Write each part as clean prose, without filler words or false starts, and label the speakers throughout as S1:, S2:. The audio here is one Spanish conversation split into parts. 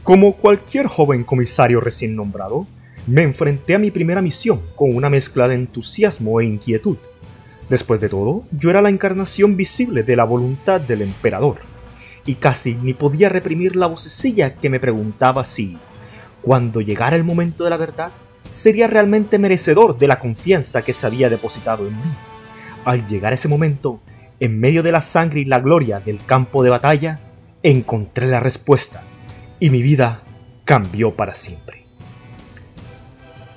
S1: Como cualquier joven comisario recién nombrado, me enfrenté a mi primera misión con una mezcla de entusiasmo e inquietud. Después de todo, yo era la encarnación visible de la voluntad del emperador, y casi ni podía reprimir la vocecilla que me preguntaba si, cuando llegara el momento de la verdad, sería realmente merecedor de la confianza que se había depositado en mí. Al llegar ese momento, en medio de la sangre y la gloria del campo de batalla, encontré la respuesta, y mi vida cambió para siempre.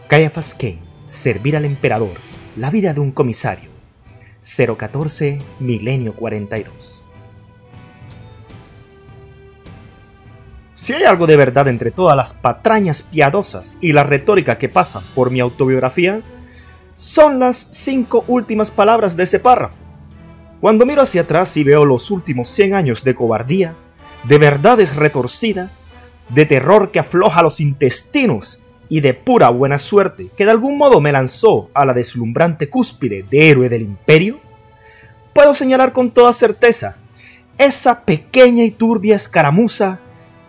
S1: Caiaphas Cain, servir al emperador, la vida de un comisario. 014 Milenio 42. Si hay algo de verdad entre todas las patrañas piadosas y la retórica que pasan por mi autobiografía, son las 5 últimas palabras de ese párrafo. Cuando miro hacia atrás y veo los últimos 100 años de cobardía, de verdades retorcidas, de terror que afloja los intestinos y de pura buena suerte que de algún modo me lanzó a la deslumbrante cúspide de héroe del imperio, puedo señalar con toda certeza esa pequeña y turbia escaramuza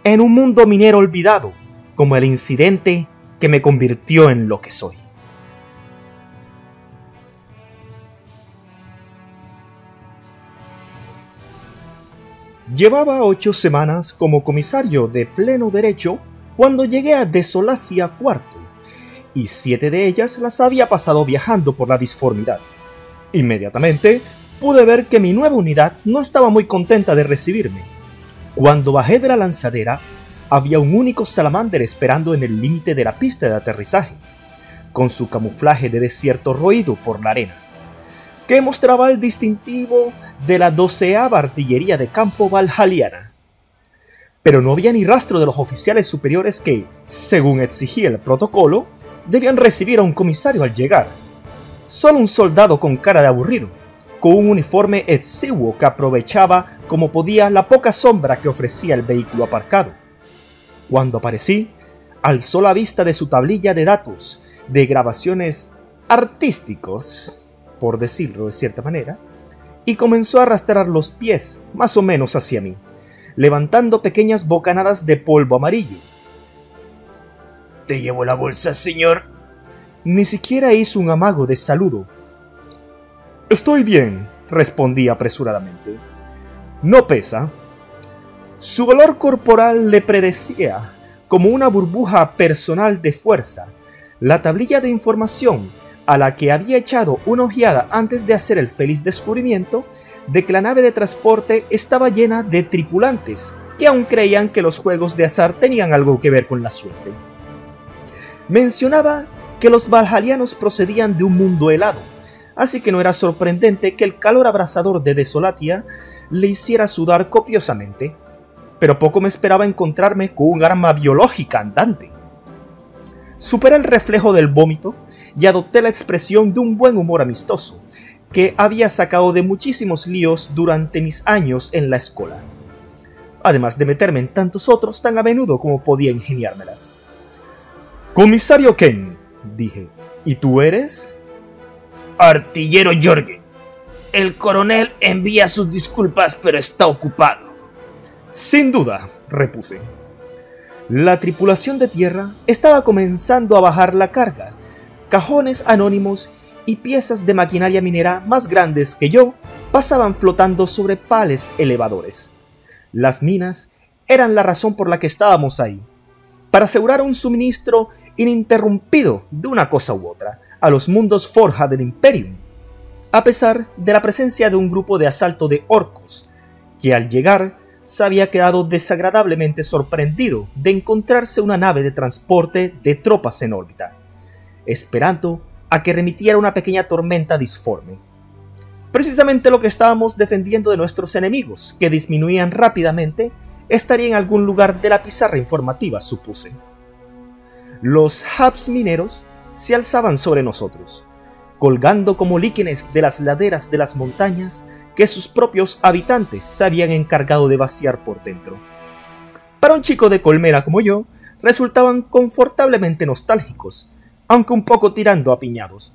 S1: en un mundo minero olvidado, como el incidente que me convirtió en lo que soy. Llevaba 8 semanas como comisario de pleno derecho cuando llegué a Desolacia IV, y 7 de ellas las había pasado viajando por la disformidad. Inmediatamente pude ver que mi nueva unidad no estaba muy contenta de recibirme. Cuando bajé de la lanzadera, había un único salamander esperando en el límite de la pista de aterrizaje, con su camuflaje de desierto roído por la arena, que mostraba el distintivo de la 12ª Artillería de Campo Valhaliana. Pero no había ni rastro de los oficiales superiores que, según exigía el protocolo, debían recibir a un comisario al llegar. Solo un soldado con cara de aburrido, con un uniforme exiguo que aprovechaba como podía la poca sombra que ofrecía el vehículo aparcado. Cuando aparecí, alzó la vista de su tablilla de datos, de grabaciones artísticos, por decirlo de cierta manera, y comenzó a arrastrar los pies, más o menos hacia mí, levantando pequeñas bocanadas de polvo amarillo. «¿Te llevo la bolsa, señor?» Ni siquiera hizo un amago de saludo. «Estoy bien», respondí apresuradamente. «No pesa». Su olor corporal le predecía, como una burbuja personal de fuerza, la tablilla de información a la que había echado una ojeada antes de hacer el feliz descubrimiento de que la nave de transporte estaba llena de tripulantes que aún creían que los juegos de azar tenían algo que ver con la suerte. Mencionaba que los valhalianos procedían de un mundo helado, así que no era sorprendente que el calor abrasador de Desolatia le hiciera sudar copiosamente, pero poco me esperaba encontrarme con un arma biológica andante. Superé el reflejo del vómito y adopté la expresión de un buen humor amistoso, que había sacado de muchísimos líos durante mis años en la escuela, además de meterme en tantos otros tan a menudo como podía ingeniármelas. «Comisario Cain», dije, «¿y tú eres?» «Artillero Jorgen. El coronel envía sus disculpas, pero está ocupado». «Sin duda», repuse. La tripulación de tierra estaba comenzando a bajar la carga. Cajones anónimos y piezas de maquinaria minera más grandes que yo pasaban flotando sobre pales elevadores. Las minas eran la razón por la que estábamos ahí, para asegurar un suministro ininterrumpido de una cosa u otra a los mundos forja del Imperium, a pesar de la presencia de un grupo de asalto de orcos, que al llegar se había quedado desagradablemente sorprendido de encontrarse una nave de transporte de tropas en órbita, esperando a que remitiera una pequeña tormenta disforme. Precisamente lo que estábamos defendiendo de nuestros enemigos, que disminuían rápidamente, estaría en algún lugar de la pizarra informativa, supuse. Los hubs mineros se alzaban sobre nosotros, colgando como líquenes de las laderas de las montañas que sus propios habitantes se habían encargado de vaciar por dentro. Para un chico de colmena como yo, resultaban confortablemente nostálgicos, aunque un poco tirando a piñados.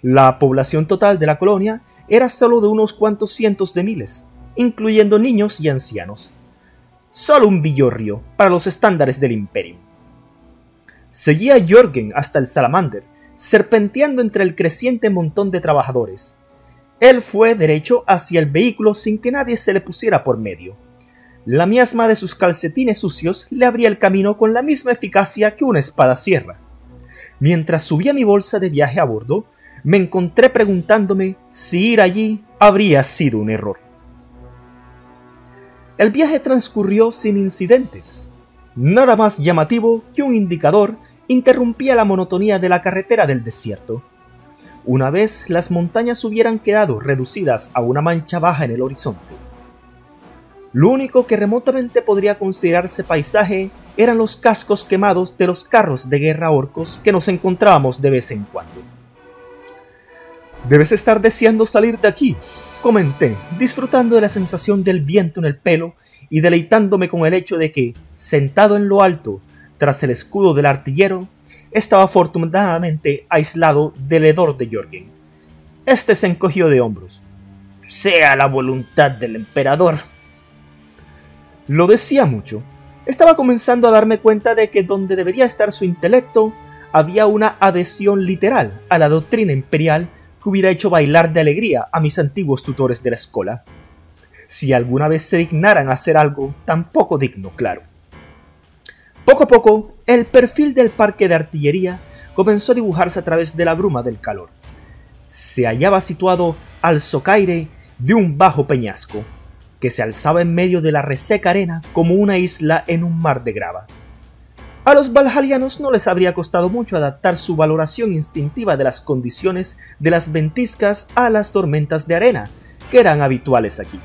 S1: La población total de la colonia era solo de unos cuantos cientos de miles, incluyendo niños y ancianos. solo un villorrio para los estándares del imperio. Seguía a Jürgen hasta el Salamander, serpenteando entre el creciente montón de trabajadores. Él fue derecho hacia el vehículo sin que nadie se le pusiera por medio. La miasma de sus calcetines sucios le abría el camino con la misma eficacia que una espada sierra. Mientras subía mi bolsa de viaje a bordo, me encontré preguntándome si ir allí habría sido un error. El viaje transcurrió sin incidentes. Nada más llamativo que un indicador interrumpía la monotonía de la carretera del desierto. Una vez las montañas hubieran quedado reducidas a una mancha baja en el horizonte. Lo único que remotamente podría considerarse paisaje eran los cascos quemados de los carros de guerra orcos que nos encontrábamos de vez en cuando. «Debes estar deseando salir de aquí», comenté, disfrutando de la sensación del viento en el pelo y deleitándome con el hecho de que, sentado en lo alto, tras el escudo del artillero, estaba afortunadamente aislado del hedor de Jürgen. Este se encogió de hombros. «Sea la voluntad del emperador». Lo decía mucho. Estaba comenzando a darme cuenta de que donde debería estar su intelecto, había una adhesión literal a la doctrina imperial que hubiera hecho bailar de alegría a mis antiguos tutores de la escuela. Si alguna vez se dignaran a hacer algo tan poco digno, claro. Poco a poco, el perfil del parque de artillería comenzó a dibujarse a través de la bruma del calor. Se hallaba situado al socaire de un bajo peñasco, que se alzaba en medio de la reseca arena como una isla en un mar de grava. A los valhalianos no les habría costado mucho adaptar su valoración instintiva de las condiciones de las ventiscas a las tormentas de arena, que eran habituales aquí.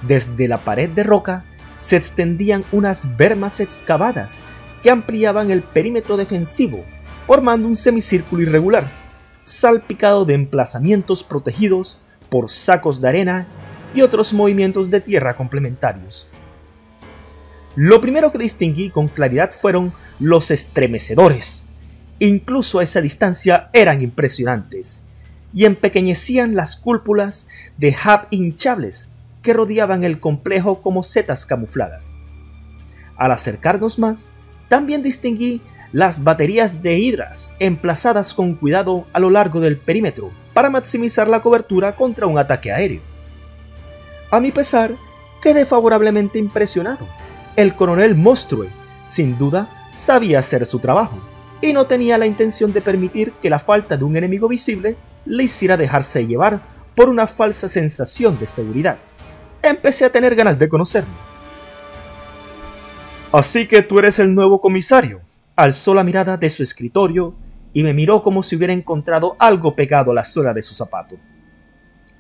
S1: Desde la pared de roca se extendían unas bermas excavadas que ampliaban el perímetro defensivo, formando un semicírculo irregular, salpicado de emplazamientos protegidos por sacos de arena y otros movimientos de tierra complementarios. Lo primero que distinguí con claridad fueron los estremecedores. Incluso a esa distancia eran impresionantes, y empequeñecían las cúpulas de hub hinchables que rodeaban el complejo como setas camufladas. Al acercarnos más, también distinguí las baterías de hidras emplazadas con cuidado a lo largo del perímetro para maximizar la cobertura contra un ataque aéreo. A mi pesar, quedé favorablemente impresionado. El coronel Mostrue, sin duda, sabía hacer su trabajo, y no tenía la intención de permitir que la falta de un enemigo visible le hiciera dejarse llevar por una falsa sensación de seguridad. Empecé a tener ganas de conocerlo. «Así que tú eres el nuevo comisario», alzó la mirada de su escritorio y me miró como si hubiera encontrado algo pegado a la suela de su zapato.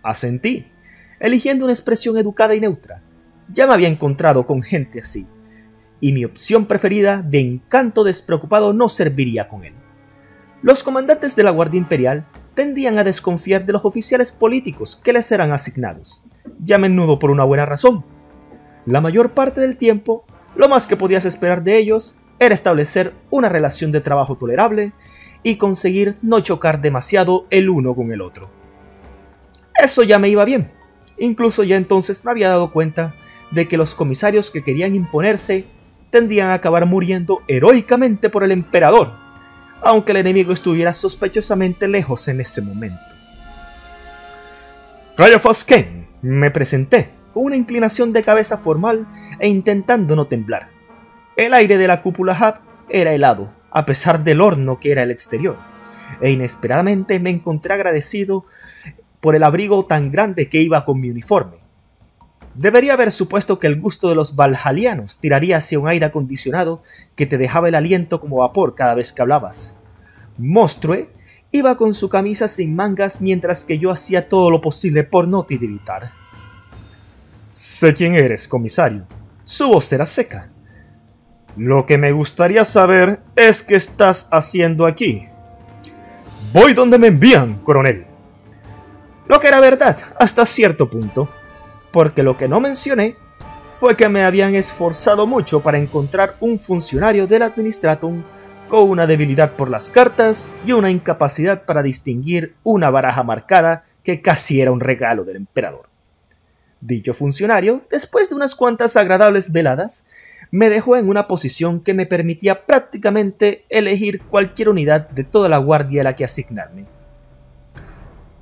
S1: Asentí, eligiendo una expresión educada y neutra. Ya me había encontrado con gente así, y mi opción preferida de encanto despreocupado no serviría con él. Los comandantes de la Guardia Imperial tendían a desconfiar de los oficiales políticos que les eran asignados, y a menudo por una buena razón. La mayor parte del tiempo, lo más que podías esperar de ellos era establecer una relación de trabajo tolerable y conseguir no chocar demasiado el uno con el otro. Eso ya me iba bien. Incluso ya entonces me había dado cuenta de que los comisarios que querían imponerse tendían a acabar muriendo heroicamente por el emperador, aunque el enemigo estuviera sospechosamente lejos en ese momento. «Caiaphas Ken», me presenté, con una inclinación de cabeza formal e intentando no temblar. El aire de la cúpula hub era helado, a pesar del horno que era el exterior, e inesperadamente me encontré agradecido por el abrigo tan grande que iba con mi uniforme. Debería haber supuesto que el gusto de los valhalianos tiraría hacia un aire acondicionado que te dejaba el aliento como vapor cada vez que hablabas. Mostrue iba con su camisa sin mangas mientras que yo hacía todo lo posible por no titiritar. «Sé quién eres, comisario». Su voz era seca. «Lo que me gustaría saber es qué estás haciendo aquí». «Voy donde me envían, coronel». Lo que era verdad hasta cierto punto, porque lo que no mencioné fue que me habían esforzado mucho para encontrar un funcionario del Administratum con una debilidad por las cartas y una incapacidad para distinguir una baraja marcada que casi era un regalo del emperador. Dicho funcionario, después de unas cuantas agradables veladas, me dejó en una posición que me permitía prácticamente elegir cualquier unidad de toda la guardia a la que asignarme.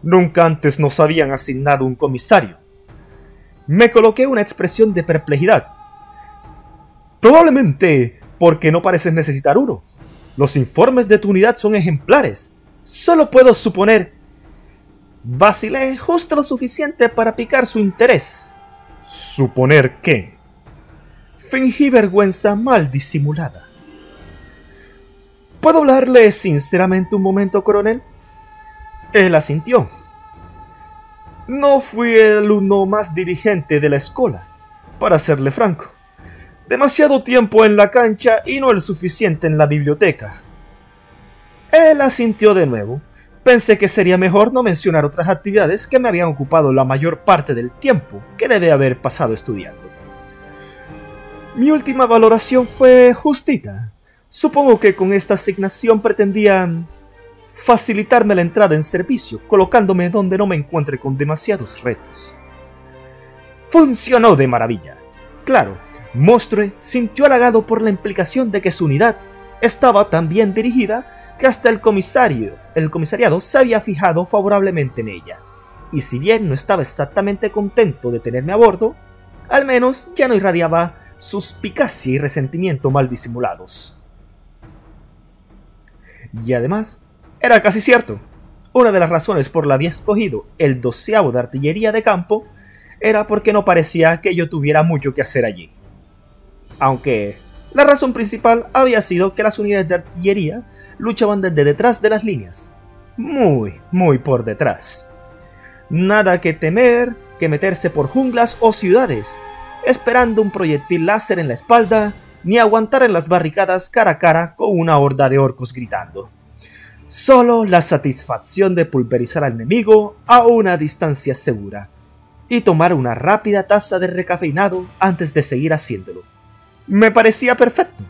S1: Nunca antes nos habían asignado un comisario. Me coloqué una expresión de perplejidad. Probablemente porque no pareces necesitar uno. Los informes de tu unidad son ejemplares. Solo puedo suponer... Vacilé justo lo suficiente para picar su interés. ¿Suponer qué? Fingí vergüenza mal disimulada. ¿Puedo hablarle sinceramente un momento, coronel? Él asintió. No fui el alumno más diligente de la escuela, para serle franco. Demasiado tiempo en la cancha y no el suficiente en la biblioteca. Él asintió de nuevo. Pensé que sería mejor no mencionar otras actividades que me habían ocupado la mayor parte del tiempo que debe haber pasado estudiando. Mi última valoración fue justita. Supongo que con esta asignación pretendían facilitarme la entrada en servicio, colocándome donde no me encuentre con demasiados retos. Funcionó de maravilla. Claro, Mostre sintió halagado por la implicación de que su unidad estaba tan bien dirigida que hasta el comisariado se había fijado favorablemente en ella, y si bien no estaba exactamente contento de tenerme a bordo, al menos ya no irradiaba suspicacia y resentimiento mal disimulados. Y además, era casi cierto. Una de las razones por la que había escogido el 12º de artillería de campo era porque no parecía que yo tuviera mucho que hacer allí. Aunque la razón principal había sido que las unidades de artillería luchaban desde detrás de las líneas. Muy por detrás. Nada que temer que meterse por junglas o ciudades, esperando un proyectil láser en la espalda, ni aguantar en las barricadas cara a cara con una horda de orcos gritando. Solo la satisfacción de pulverizar al enemigo a una distancia segura y tomar una rápida taza de recafeinado antes de seguir haciéndolo. Me parecía perfecto.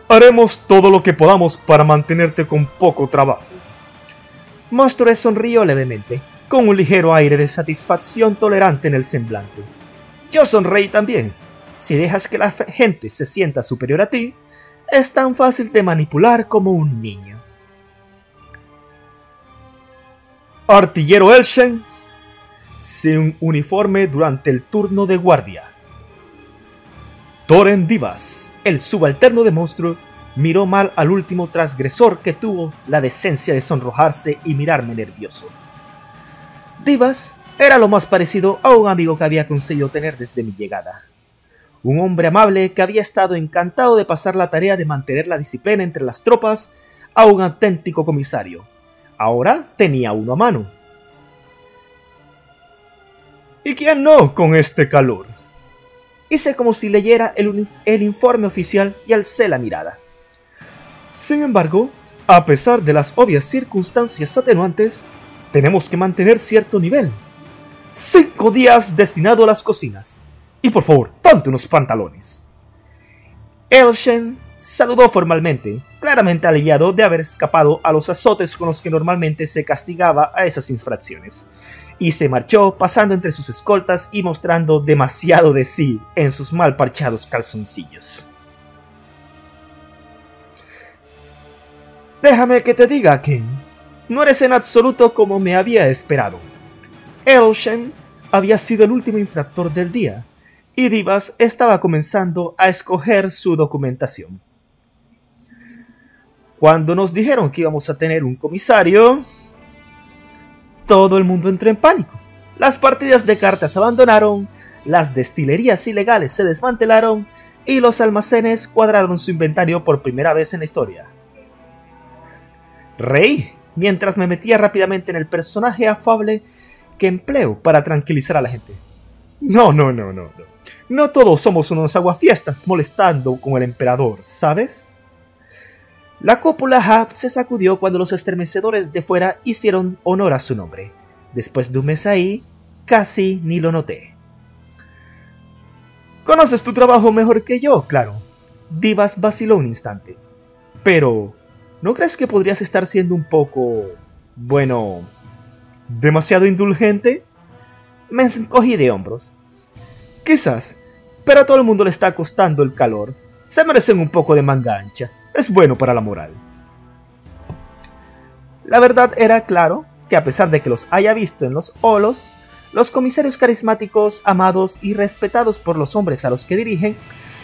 S1: Haremos todo lo que podamos para mantenerte con poco trabajo. Mostre sonrió levemente, con un ligero aire de satisfacción tolerante en el semblante. Yo sonreí también. Si dejas que la gente se sienta superior a ti, es tan fácil de manipular como un niño. Artillero Elshen, sin uniforme durante el turno de guardia. Thoren Divas, el subalterno de Monstruo, miró mal al último transgresor que tuvo la decencia de sonrojarse y mirarme nervioso. Divas era lo más parecido a un amigo que había conseguido tener desde mi llegada. Un hombre amable que había estado encantado de pasar la tarea de mantener la disciplina entre las tropas a un auténtico comisario. Ahora tenía uno a mano. ¿Y quién no con este calor? Hice como si leyera el informe oficial y alcé la mirada. Sin embargo, a pesar de las obvias circunstancias atenuantes, tenemos que mantener cierto nivel. 5 días destinado a las cocinas. Y por favor, ponte unos pantalones. Elshen saludó formalmente, claramente aliviado de haber escapado a los azotes con los que normalmente se castigaba a esas infracciones, y se marchó pasando entre sus escoltas y mostrando demasiado de sí en sus mal parchados calzoncillos. Déjame que te diga, Ken, no eres en absoluto como me había esperado. Elshen había sido el último infractor del día, y Divas estaba comenzando a escoger su documentación. Cuando nos dijeron que íbamos a tener un comisario, todo el mundo entró en pánico. Las partidas de cartas se abandonaron, las destilerías ilegales se desmantelaron y los almacenes cuadraron su inventario por primera vez en la historia. Reí mientras me metía rápidamente en el personaje afable que empleo para tranquilizar a la gente. No. No todos somos unos aguafiestas molestando con el emperador, ¿sabes? La cúpula Hub se sacudió cuando los estremecedores de fuera hicieron honor a su nombre. Después de un mes ahí, casi ni lo noté. Conoces tu trabajo mejor que yo, claro. Divas vaciló un instante. Pero, ¿no crees que podrías estar siendo un poco... demasiado indulgente? Me encogí de hombros. Quizás, pero a todo el mundo le está costando el calor. Se merecen un poco de manga ancha. Es bueno para la moral. La verdad era, claro, que a pesar de que los haya visto en los holos, los comisarios carismáticos, amados y respetados por los hombres a los que dirigen,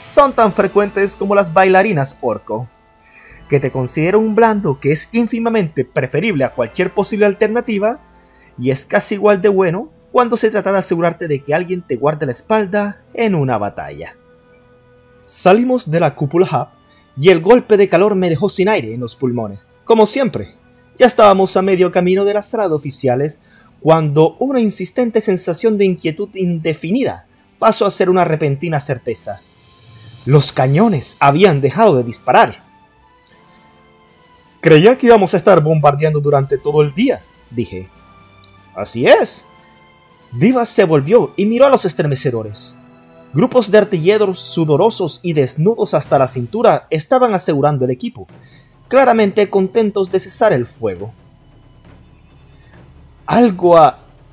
S1: son tan frecuentes como las bailarinas orco. Que te considero un blando que es ínfimamente preferible a cualquier posible alternativa, y es casi igual de bueno cuando se trata de asegurarte de que alguien te guarde la espalda en una batalla. Salimos de la cúpula hub y el golpe de calor me dejó sin aire en los pulmones. Como siempre, ya estábamos a medio camino de la sala de oficiales cuando una insistente sensación de inquietud indefinida pasó a ser una repentina certeza. Los cañones habían dejado de disparar. Creía que íbamos a estar bombardeando durante todo el día, dije. Así es. Divas se volvió y miró a los estremecedores. Grupos de artilleros sudorosos y desnudos hasta la cintura estaban asegurando el equipo, claramente contentos de cesar el fuego.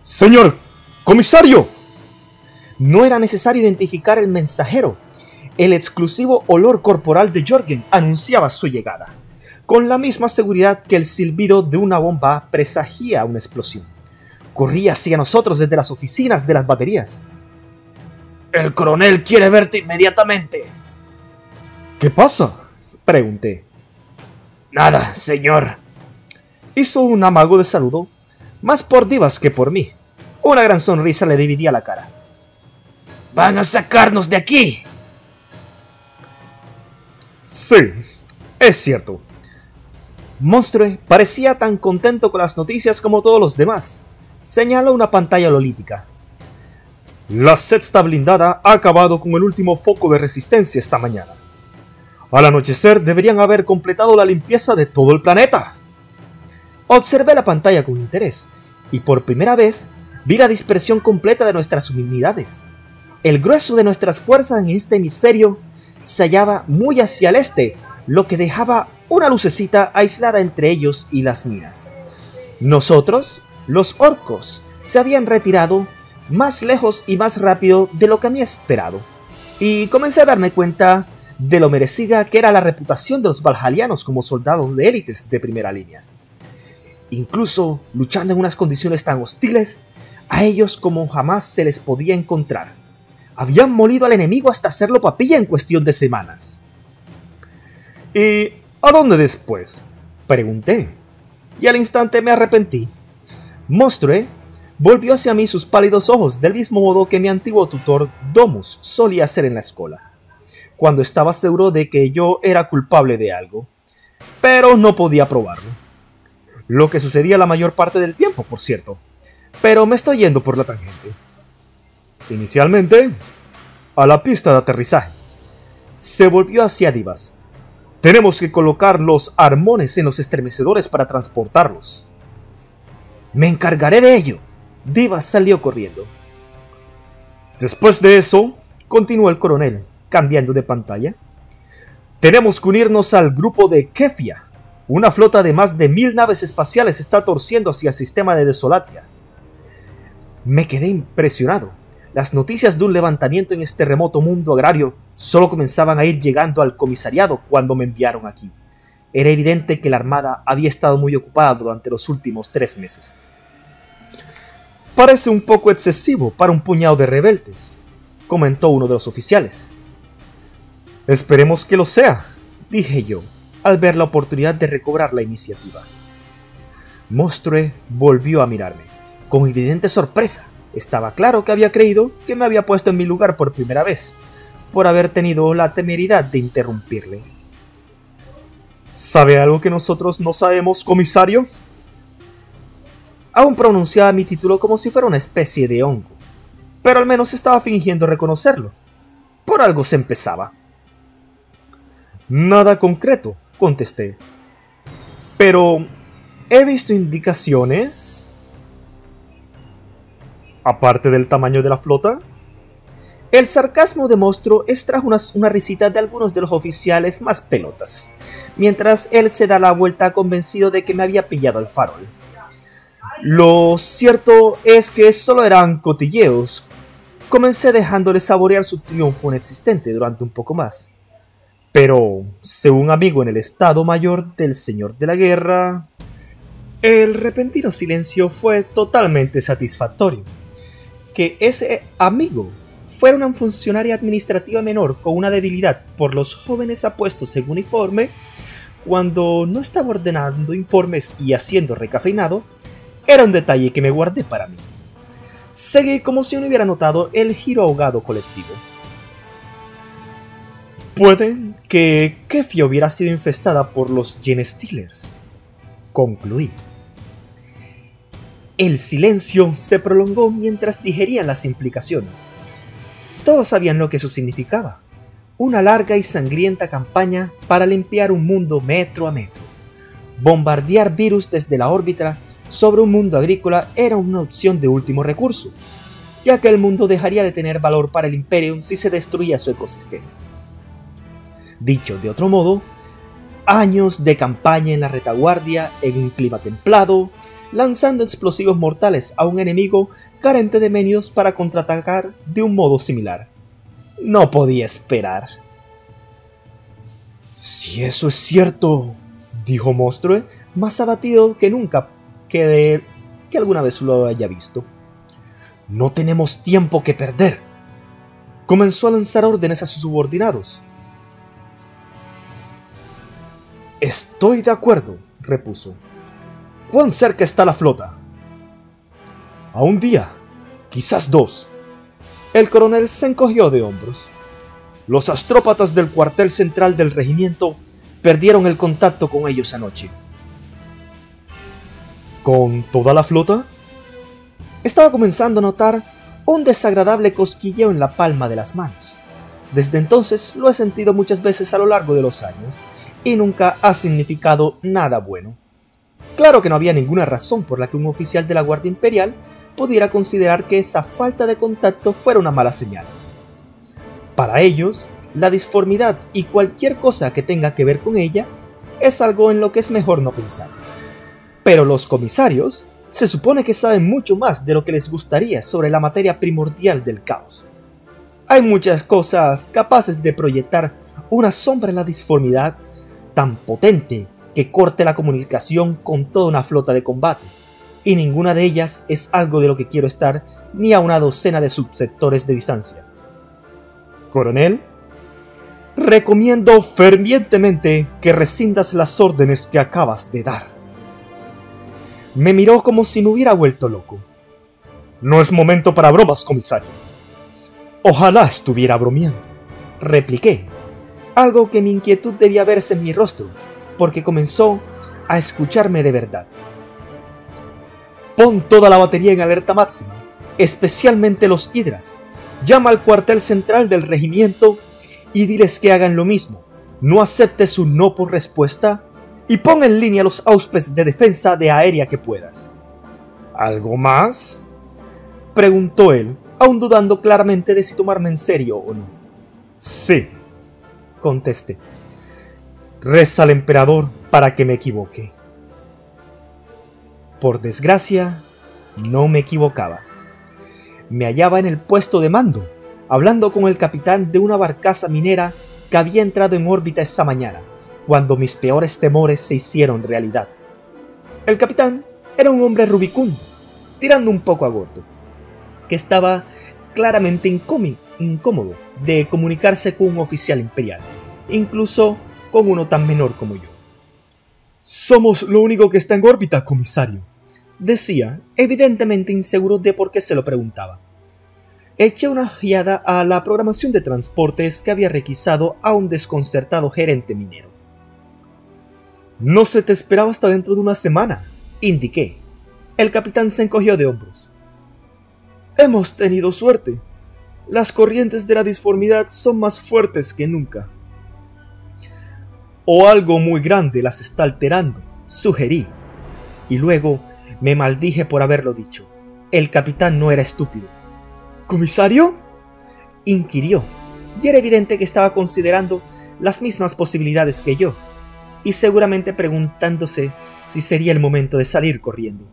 S1: ¡Señor comisario! No era necesario identificar el mensajero. El exclusivo olor corporal de Jörgen anunciaba su llegada, con la misma seguridad que el silbido de una bomba presagía una explosión. Corría hacia nosotros desde las oficinas de las baterías. «El coronel quiere verte inmediatamente». «¿Qué pasa?», pregunté. «Nada, señor». Hizo un amago de saludo, más por Divas que por mí. Una gran sonrisa le dividía la cara. «¡Van a sacarnos de aquí!» Sí, es cierto. Monstrue parecía tan contento con las noticias como todos los demás. Señaló una pantalla hololítica. La sexta blindada ha acabado con el último foco de resistencia esta mañana. Al anochecer deberían haber completado la limpieza de todo el planeta. Observé la pantalla con interés, y por primera vez vi la dispersión completa de nuestras unidades. El grueso de nuestras fuerzas en este hemisferio se hallaba muy hacia el este, lo que dejaba una lucecita aislada entre ellos y las minas. Nosotros, los orcos, se habían retirado más lejos y más rápido de lo que había esperado, y comencé a darme cuenta de lo merecida que era la reputación de los valhalianos como soldados de élites de primera línea. Incluso luchando en unas condiciones tan hostiles, a ellos como jamás se les podía encontrar. Habían molido al enemigo hasta hacerlo papilla en cuestión de semanas. ¿Y a dónde después?, pregunté, y al instante me arrepentí. Monstrue volvió hacia mí sus pálidos ojos del mismo modo que mi antiguo tutor Domus solía hacer en la escuela, cuando estaba seguro de que yo era culpable de algo, pero no podía probarlo. Lo que sucedía la mayor parte del tiempo, por cierto, pero me estoy yendo por la tangente. Inicialmente, a la pista de aterrizaje. Se volvió hacia Divas. Tenemos que colocar los armones en los estremecedores para transportarlos. Me encargaré de ello. Divas salió corriendo. Después de eso, continuó el coronel, cambiando de pantalla. Tenemos que unirnos al grupo de Kefia. Una flota de más de 1000 naves espaciales está torciendo hacia el sistema de Desolatia. Me quedé impresionado. Las noticias de un levantamiento en este remoto mundo agrario solo comenzaban a ir llegando al comisariado cuando me enviaron aquí. Era evidente que la armada había estado muy ocupada durante los últimos 3 meses. Parece un poco excesivo para un puñado de rebeldes, comentó uno de los oficiales. Esperemos que lo sea, dije yo, al ver la oportunidad de recobrar la iniciativa. Monstrue volvió a mirarme, con evidente sorpresa. Estaba claro que había creído que me había puesto en mi lugar por primera vez, por haber tenido la temeridad de interrumpirle. ¿Sabe algo que nosotros no sabemos, comisario? Aún pronunciaba mi título como si fuera una especie de hongo, pero al menos estaba fingiendo reconocerlo. Por algo se empezaba. Nada concreto, contesté. Pero he visto indicaciones... Aparte del tamaño de la flota. El sarcasmo de Monstruo extrajo una risita de algunos de los oficiales más pelotas, mientras él se da la vuelta convencido de que me había pillado el farol. Lo cierto es que solo eran cotilleos. Comencé dejándole saborear su triunfo inexistente durante un poco más. Pero, según un amigo en el Estado Mayor del Señor de la Guerra, el repentino silencio fue totalmente satisfactorio. Que ese amigo fuera una funcionaria administrativa menor con una debilidad por los jóvenes apuestos en uniforme, cuando no estaba ordenando informes y haciendo recafeinado, era un detalle que me guardé para mí. Seguí como si no hubiera notado el giro ahogado colectivo. Puede que Kefia hubiera sido infestada por los Genestealers, concluí. El silencio se prolongó mientras digerían las implicaciones. Todos sabían lo que eso significaba. Una larga y sangrienta campaña para limpiar un mundo metro a metro. Bombardear virus desde la órbita sobre un mundo agrícola era una opción de último recurso, ya que el mundo dejaría de tener valor para el Imperium si se destruía su ecosistema. Dicho de otro modo, años de campaña en la retaguardia en un clima templado, lanzando explosivos mortales a un enemigo carente de medios para contraatacar de un modo similar. No podía esperar. Si eso es cierto, dijo Mostroe, más abatido que nunca que alguna vez lo haya visto. No tenemos tiempo que perder. Comenzó a lanzar órdenes a sus subordinados. Estoy de acuerdo, repuso. ¿Cuán cerca está la flota? A un día, quizás 2. El coronel se encogió de hombros. Los astrópatas del cuartel central del regimiento perdieron el contacto con ellos anoche. ¿Con toda la flota? Estaba comenzando a notar un desagradable cosquilleo en la palma de las manos. Desde entonces lo he sentido muchas veces a lo largo de los años y nunca ha significado nada bueno. Claro que no había ninguna razón por la que un oficial de la Guardia Imperial pudiera considerar que esa falta de contacto fuera una mala señal. Para ellos, la disformidad y cualquier cosa que tenga que ver con ella es algo en lo que es mejor no pensar. Pero los comisarios se supone que saben mucho más de lo que les gustaría sobre la materia primordial del caos. Hay muchas cosas capaces de proyectar una sombra en la disformidad tan potente que corte la comunicación con toda una flota de combate, y ninguna de ellas es algo de lo que quiero estar ni a una docena de subsectores de distancia. Coronel, recomiendo fervientemente que rescindas las órdenes que acabas de dar. Me miró como si me hubiera vuelto loco. No es momento para bromas, comisario. Ojalá estuviera bromeando, repliqué, algo que mi inquietud debía verse en mi rostro, porque comenzó a escucharme de verdad. Pon toda la batería en alerta máxima, especialmente los Hydras. Llama al cuartel central del regimiento y diles que hagan lo mismo. No aceptes un no por respuesta y pon en línea los auspes de defensa de aérea que puedas. ¿Algo más?, preguntó él, aún dudando claramente de si tomarme en serio o no. Sí, contesté. Reza al emperador para que me equivoque. Por desgracia, no me equivocaba. Me hallaba en el puesto de mando, hablando con el capitán de una barcaza minera que había entrado en órbita esa mañana, cuando mis peores temores se hicieron realidad. El capitán era un hombre rubicundo, tirando un poco a gordo, que estaba claramente incómodo de comunicarse con un oficial imperial, incluso con uno tan menor como yo. «Somos lo único que está en órbita, comisario», decía, evidentemente inseguro de por qué se lo preguntaba. Eché una ojeada a la programación de transportes que había requisado a un desconcertado gerente minero. «No se te esperaba hasta dentro de una semana», indiqué. El capitán se encogió de hombros. «Hemos tenido suerte. Las corrientes de la disformidad son más fuertes que nunca». «O algo muy grande las está alterando», sugerí. Y luego me maldije por haberlo dicho. El capitán no era estúpido. «¿Comisario?», inquirió, y era evidente que estaba considerando las mismas posibilidades que yo, y seguramente preguntándose si sería el momento de salir corriendo.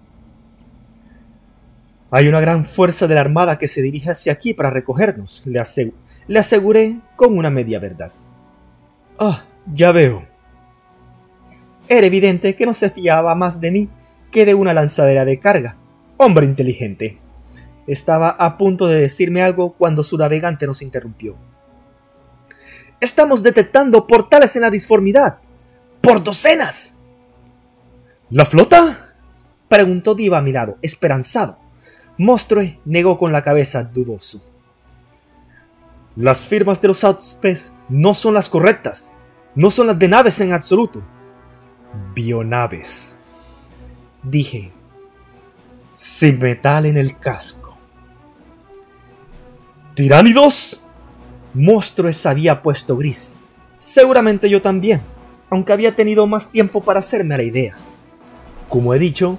S1: Hay una gran fuerza de la Armada que se dirige hacia aquí para recogernos, le aseguré con una media verdad. Ah, ya veo. Era evidente que no se fiaba más de mí que de una lanzadera de carga. Hombre inteligente. Estaba a punto de decirme algo cuando su navegante nos interrumpió. ¡Estamos detectando portales en la disformidad! ¡Por docenas! ¿La flota?, preguntó Diva a mi lado, esperanzado. Mostroe negó con la cabeza, dudoso. Las firmas de los Outspes no son las correctas. No son las de naves en absoluto. Bionaves, dije, sin metal en el casco. ¿Tiránidos? Mostroe se había puesto gris. Seguramente yo también, aunque había tenido más tiempo para hacerme a la idea. Como he dicho,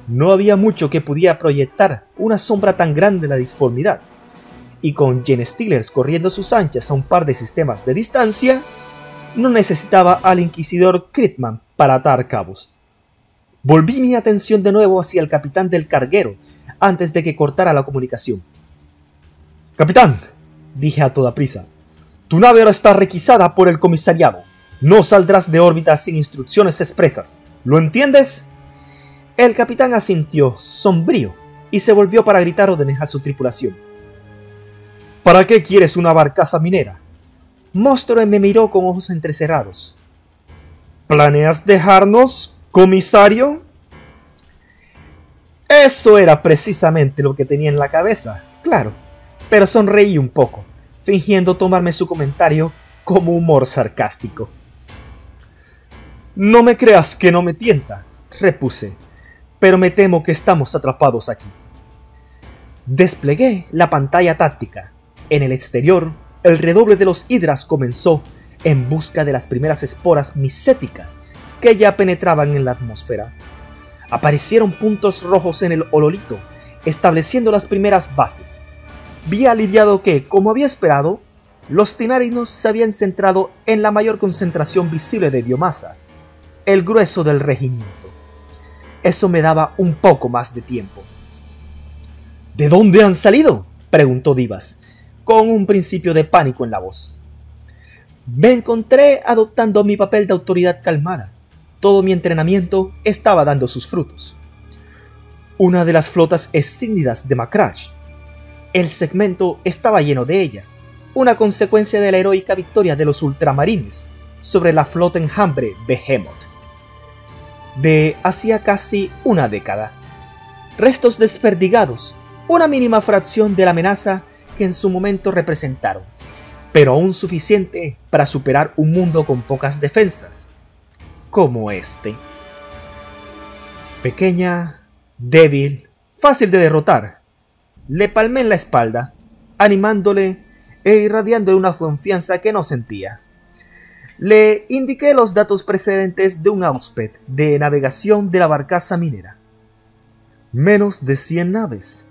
S1: no había mucho que pudiera proyectar una sombra tan grande en la disformidad, y con Genestealers corriendo sus anchas a un par de sistemas de distancia, no necesitaba al inquisidor Critman para atar cabos. Volví mi atención de nuevo hacia el capitán del carguero antes de que cortara la comunicación. «Capitán», dije a toda prisa, «tu nave ahora está requisada por el comisariado. No saldrás de órbita sin instrucciones expresas. ¿Lo entiendes?» El capitán asintió, sombrío, y se volvió para gritar órdenes a su tripulación. «¿Para qué quieres una barcaza minera?» Mostroe me miró con ojos entrecerrados. «¿Planeas dejarnos, comisario?» Eso era precisamente lo que tenía en la cabeza, claro, pero sonreí un poco, fingiendo tomarme su comentario como humor sarcástico. «No me creas que no me tienta», repuse, «pero me temo que estamos atrapados aquí». Desplegué la pantalla táctica. En el exterior, el redoble de los hidras comenzó en busca de las primeras esporas micéticas que ya penetraban en la atmósfera. Aparecieron puntos rojos en el hololito, estableciendo las primeras bases. Vi aliviado que, como había esperado, los tinarinos se habían centrado en la mayor concentración visible de biomasa, el grueso del regimiento. Eso me daba un poco más de tiempo. ¿De dónde han salido?, preguntó Divas, con un principio de pánico en la voz. Me encontré adoptando mi papel de autoridad calmada. Todo mi entrenamiento estaba dando sus frutos. Una de las flotas escíndidas de Macrash. El segmento estaba lleno de ellas, una consecuencia de la heroica victoria de los ultramarines sobre la flota enjambre Behemoth. De hacía casi una década. Restos desperdigados, una mínima fracción de la amenaza que en su momento representaron, pero aún suficiente para superar un mundo con pocas defensas, como este. Pequeña, débil, fácil de derrotar. Le palmé en la espalda, animándole e irradiándole una confianza que no sentía. Le indiqué los datos precedentes de un Outsped de navegación de la barcaza minera. Menos de 100 naves.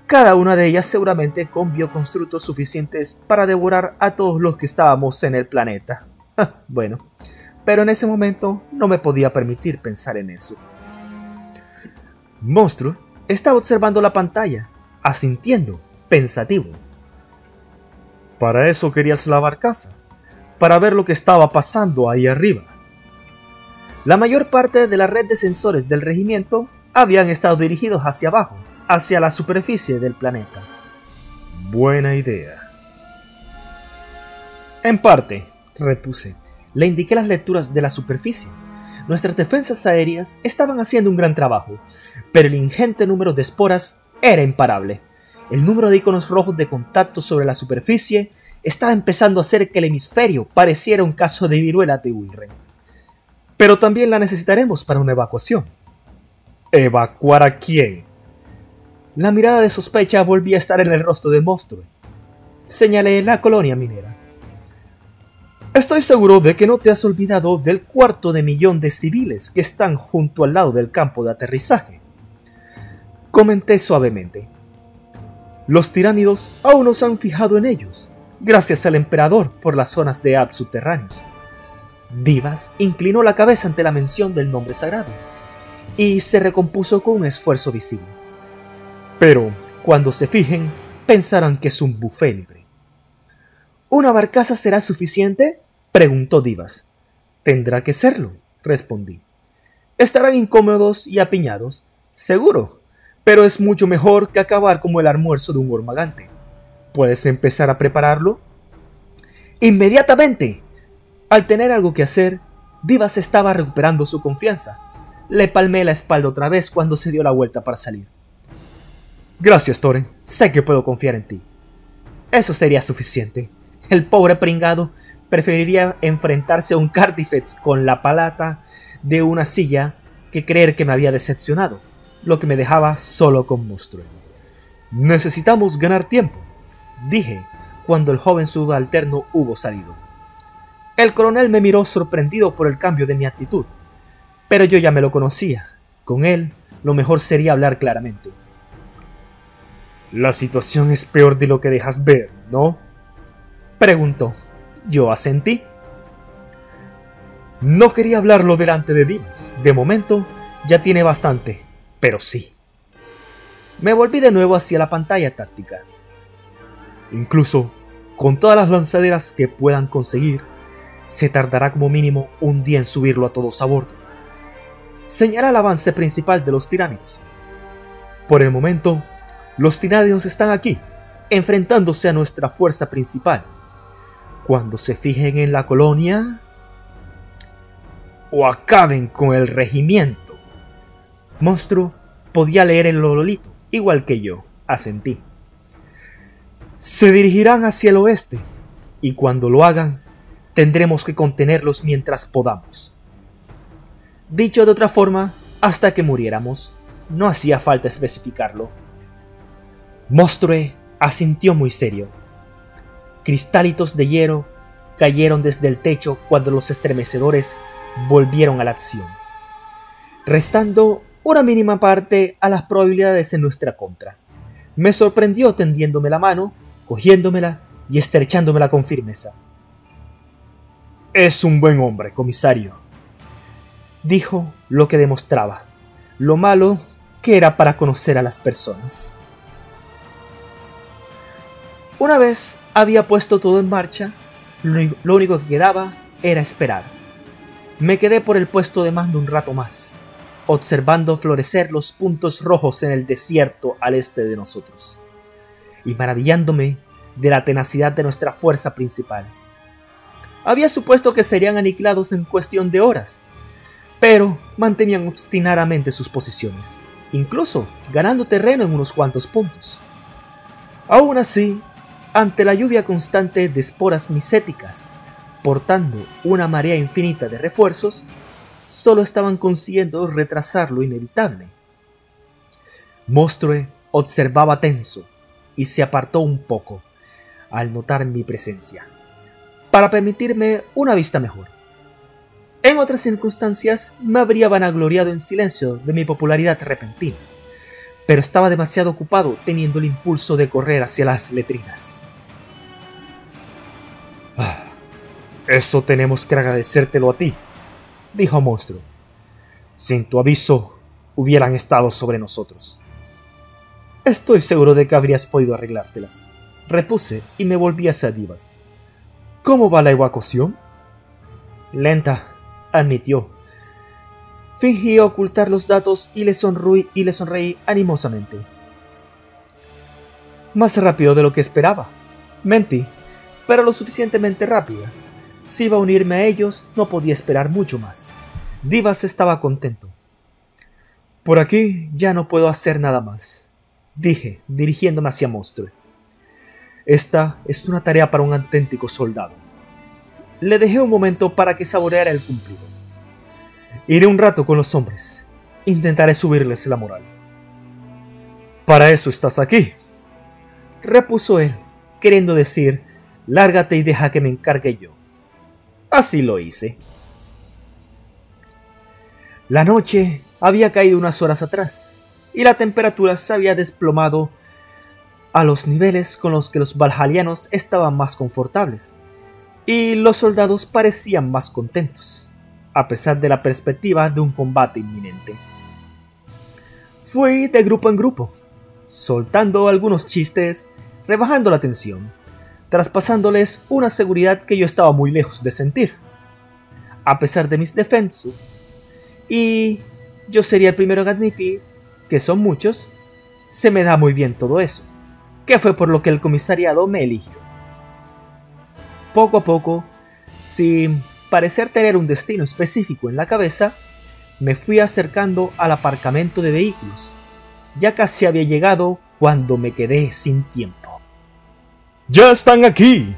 S1: Cada una de ellas seguramente con bioconstructos suficientes para devorar a todos los que estábamos en el planeta. Bueno, pero en ese momento no me podía permitir pensar en eso. Monstruo estaba observando la pantalla, asintiendo, pensativo. ¿Para eso querías la barcaza? Para ver lo que estaba pasando ahí arriba. La mayor parte de la red de sensores del regimiento habían estado dirigidos hacia abajo, hacia la superficie del planeta. Buena idea. En parte, repuse, le indiqué las lecturas de la superficie. Nuestras defensas aéreas estaban haciendo un gran trabajo, pero el ingente número de esporas era imparable. El número de iconos rojos de contacto sobre la superficie estaba empezando a hacer que el hemisferio pareciera un caso de viruela de Wilren. Pero también la necesitaremos para una evacuación. ¿Evacuar a quién? La mirada de sospecha volvía a estar en el rostro de Mostroe. Señalé la colonia minera. Estoy seguro de que no te has olvidado del 250.000 de civiles que están junto al lado del campo de aterrizaje. Comenté suavemente. Los tiránidos aún no se han fijado en ellos, gracias al emperador por las zonas de Ab subterráneos. Divas inclinó la cabeza ante la mención del nombre sagrado y se recompuso con un esfuerzo visible. Pero cuando se fijen, pensarán que es un buffet libre. ¿Una barcaza será suficiente?, preguntó Divas. Tendrá que serlo, respondí. Estarán incómodos y apiñados, seguro, pero es mucho mejor que acabar como el almuerzo de un hormagante. ¿Puedes empezar a prepararlo? ¡Inmediatamente! Al tener algo que hacer, Divas estaba recuperando su confianza. Le palmé la espalda otra vez cuando se dio la vuelta para salir. Gracias, Thoren. Sé que puedo confiar en ti. Eso sería suficiente. El pobre pringado preferiría enfrentarse a un Cartifex con la palata de una silla que creer que me había decepcionado, lo que me dejaba solo con Monstruo. Necesitamos ganar tiempo, dije cuando el joven subalterno hubo salido. El coronel me miró sorprendido por el cambio de mi actitud, pero yo ya me lo conocía. Con él, lo mejor sería hablar claramente. La situación es peor de lo que dejas ver, ¿no?, preguntó. Yo asentí. No quería hablarlo delante de Divas. De momento, ya tiene bastante, pero sí. Me volví de nuevo hacia la pantalla táctica. Incluso, con todas las lanzaderas que puedan conseguir, se tardará como mínimo un día en subirlo a todos a bordo. Señala el avance principal de los tiránidos. Por el momento, los tiránidos están aquí, enfrentándose a nuestra fuerza principal. Cuando se fijen en la colonia, o acaben con el regimiento. Monstruo podía leer el lolito, igual que yo, asentí. Se dirigirán hacia el oeste, y cuando lo hagan, tendremos que contenerlos mientras podamos. Dicho de otra forma, hasta que muriéramos, no hacía falta especificarlo. Monstrue asintió muy serio. Cristalitos de hielo cayeron desde el techo cuando los estremecedores volvieron a la acción, restando una mínima parte a las probabilidades en nuestra contra. Me sorprendió tendiéndome la mano, cogiéndomela y estrechándomela con firmeza. Es un buen hombre, comisario, dijo, lo que demostraba lo malo que era para conocer a las personas. Una vez había puesto todo en marcha, lo único que quedaba era esperar. Me quedé por el puesto de mando un rato más, observando florecer los puntos rojos en el desierto al este de nosotros, y maravillándome de la tenacidad de nuestra fuerza principal. Había supuesto que serían aniquilados en cuestión de horas, pero mantenían obstinadamente sus posiciones, incluso ganando terreno en unos cuantos puntos. Aún así, ante la lluvia constante de esporas micéticas, portando una marea infinita de refuerzos, solo estaban consiguiendo retrasar lo inevitable. Monstrue observaba tenso y se apartó un poco al notar mi presencia, para permitirme una vista mejor. En otras circunstancias me habría vanagloriado en silencio de mi popularidad repentina, pero estaba demasiado ocupado teniendo el impulso de correr hacia las letrinas. Eso tenemos que agradecértelo a ti, dijo Monstruo. Sin tu aviso, hubieran estado sobre nosotros. Estoy seguro de que habrías podido arreglártelas, repuse y me volví hacia Divas. ¿Cómo va la evacuación? Lenta, admitió. Fingí ocultar los datos y le sonreí animosamente. Más rápido de lo que esperaba. Mentí, pero lo suficientemente rápida. Si iba a unirme a ellos, no podía esperar mucho más. Divas estaba contento. Por aquí ya no puedo hacer nada más, dije, dirigiéndome hacia Monstruo. Esta es una tarea para un auténtico soldado. Le dejé un momento para que saboreara el cumplido. Iré un rato con los hombres. Intentaré subirles la moral. Para eso estás aquí, repuso él, queriendo decir, lárgate y deja que me encargue yo. Así lo hice. La noche había caído unas horas atrás, y la temperatura se había desplomado a los niveles con los que los valhalianos estaban más confortables, y los soldados parecían más contentos, a pesar de la perspectiva de un combate inminente. Fui de grupo en grupo, soltando algunos chistes, rebajando la tensión, traspasándoles una seguridad que yo estaba muy lejos de sentir. A pesar de mis defensos, y yo sería el primero en admitir que son muchos, se me da muy bien todo eso, que fue por lo que el comisariado me eligió. Poco a poco, sin parecer tener un destino específico en la cabeza, me fui acercando al aparcamiento de vehículos. Ya casi había llegado cuando me quedé sin tiempo.
S2: ¡Ya están aquí!,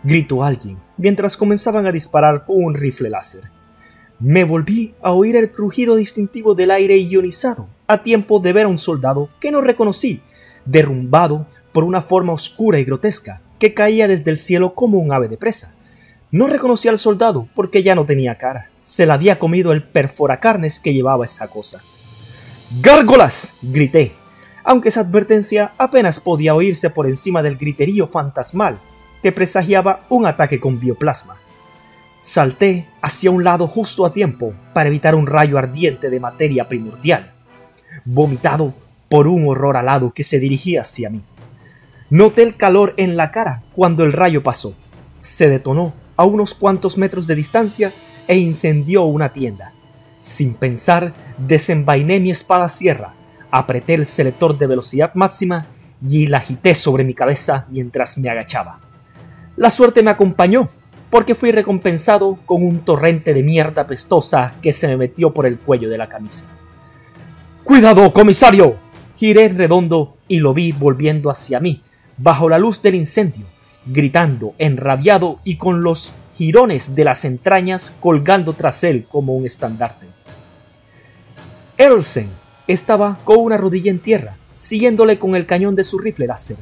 S1: gritó alguien mientras comenzaban a disparar con un rifle láser. Me volví a oír el crujido distintivo del aire ionizado, a tiempo de ver a un soldado que no reconocí, derrumbado por una forma oscura y grotesca que caía desde el cielo como un ave de presa. No reconocí al soldado porque ya no tenía cara. Se la había comido el perforacarnes que llevaba esa cosa. ¡Gárgolas!, grité, aunque esa advertencia apenas podía oírse por encima del griterío fantasmal que presagiaba un ataque con bioplasma. Salté hacia un lado justo a tiempo para evitar un rayo ardiente de materia primordial, vomitado por un horror alado que se dirigía hacia mí. Noté el calor en la cara cuando el rayo pasó. Se detonó a unos cuantos metros de distancia e incendió una tienda. Sin pensar, desenvainé mi espada sierra, apreté el selector de velocidad máxima y la agité sobre mi cabeza mientras me agachaba. La suerte me acompañó, porque fui recompensado con un torrente de mierda apestosa que se me metió por el cuello de la camisa. ¡Cuidado, comisario! Giré en redondo y lo vi volviendo hacia mí, bajo la luz del incendio, gritando, enrabiado y con los jirones de las entrañas colgando tras él como un estandarte. Erlsen estaba con una rodilla en tierra, siguiéndole con el cañón de su rifle láser,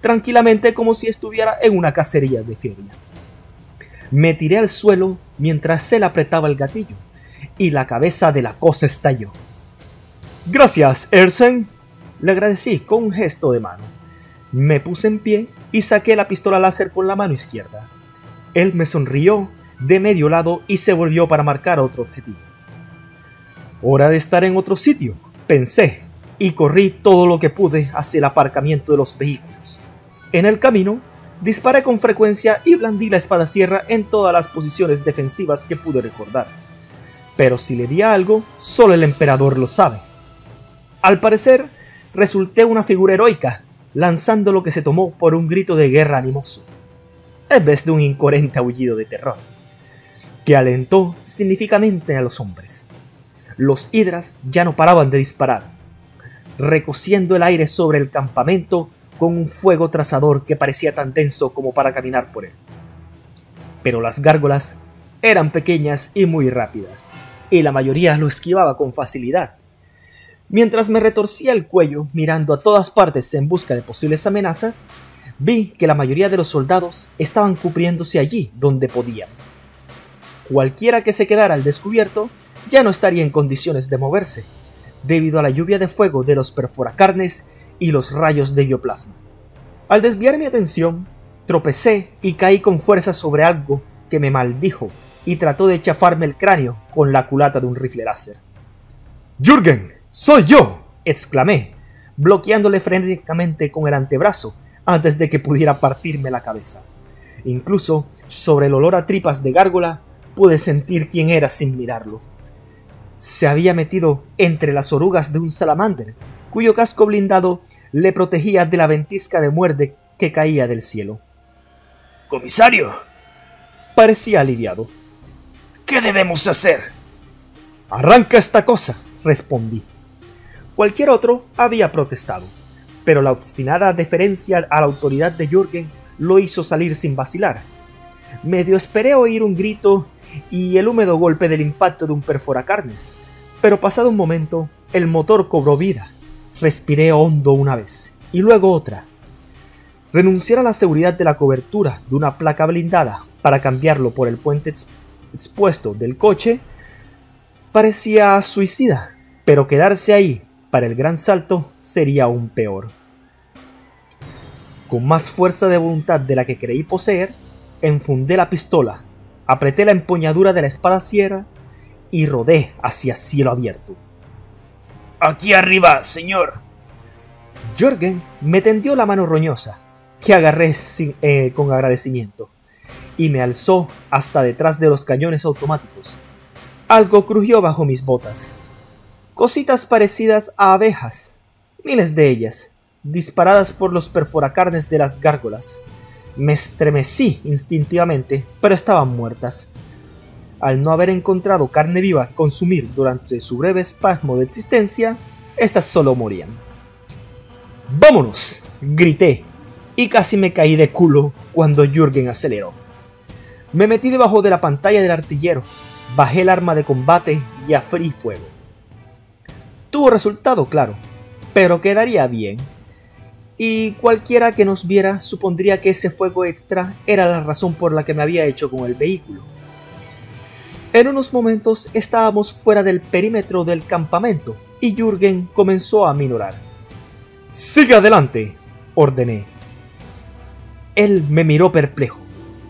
S1: tranquilamente como si estuviera en una cacería de feria. Me tiré al suelo mientras él apretaba el gatillo, y la cabeza de la cosa estalló. «Gracias, Erlsen», le agradecí con un gesto de mano. Me puse en pie y saqué la pistola láser con la mano izquierda. Él me sonrió de medio lado y se volvió para marcar otro objetivo. «Hora de estar en otro sitio», pensé, y corrí todo lo que pude hacia el aparcamiento de los vehículos. En el camino, disparé con frecuencia y blandí la espada sierra en todas las posiciones defensivas que pude recordar. Pero si le di a algo, solo el emperador lo sabe. Al parecer, resulté una figura heroica, lanzando lo que se tomó por un grito de guerra animoso, en vez de un incoherente aullido de terror, que alentó significativamente a los hombres. Los hidras ya no paraban de disparar, recociendo el aire sobre el campamento con un fuego trazador que parecía tan denso como para caminar por él. Pero las gárgolas eran pequeñas y muy rápidas, y la mayoría lo esquivaba con facilidad. Mientras me retorcía el cuello mirando a todas partes en busca de posibles amenazas, vi que la mayoría de los soldados estaban cubriéndose allí donde podían. Cualquiera que se quedara al descubierto ya no estaría en condiciones de moverse, debido a la lluvia de fuego de los perforacarnes y los rayos de bioplasma. Al desviar mi atención, tropecé y caí con fuerza sobre algo que me maldijo y trató de chafarme el cráneo con la culata de un rifle láser. «¡Jürgen! ¡Soy yo!», exclamé, bloqueándole frenéticamente con el antebrazo antes de que pudiera partirme la cabeza. Incluso, sobre el olor a tripas de gárgola, pude sentir quién era sin mirarlo. Se había metido entre las orugas de un salamander, cuyo casco blindado le protegía de la ventisca de muerte que caía del cielo. «¡Comisario!», parecía aliviado. «¿Qué debemos hacer?». «Arranca esta cosa», respondí. Cualquier otro había protestado, pero la obstinada deferencia a la autoridad de Jürgen lo hizo salir sin vacilar. Medio esperé oír un grito y el húmedo golpe del impacto de un perforacarnes, pero pasado un momento el motor cobró vida. Respiré hondo una vez y luego otra. Renunciar a la seguridad de la cobertura de una placa blindada para cambiarlo por el puente expuesto del coche parecía suicida, pero quedarse ahí para el gran salto sería aún peor. Con más fuerza de voluntad de la que creí poseer, enfundé la pistola, apreté la empuñadura de la espada sierra y rodé hacia cielo abierto. «¡Aquí arriba, señor!». Jürgen me tendió la mano roñosa, que agarré con agradecimiento, y me alzó hasta detrás de los cañones automáticos. Algo crujió bajo mis botas. Cositas parecidas a abejas, miles de ellas, disparadas por los perforacarnes de las gárgolas. Me estremecí instintivamente, pero estaban muertas. Al no haber encontrado carne viva que consumir durante su breve espasmo de existencia, estas solo morían. ¡Vámonos!, grité, y casi me caí de culo cuando Jürgen aceleró. Me metí debajo de la pantalla del artillero, bajé el arma de combate y abrí fuego. Tuvo resultado, claro, pero quedaría bien. Y cualquiera que nos viera supondría que ese fuego extra era la razón por la que me había hecho con el vehículo. En unos momentos estábamos fuera del perímetro del campamento y Jürgen comenzó a aminorar.
S2: ¡Sigue adelante!, ordené.
S1: Él me miró perplejo,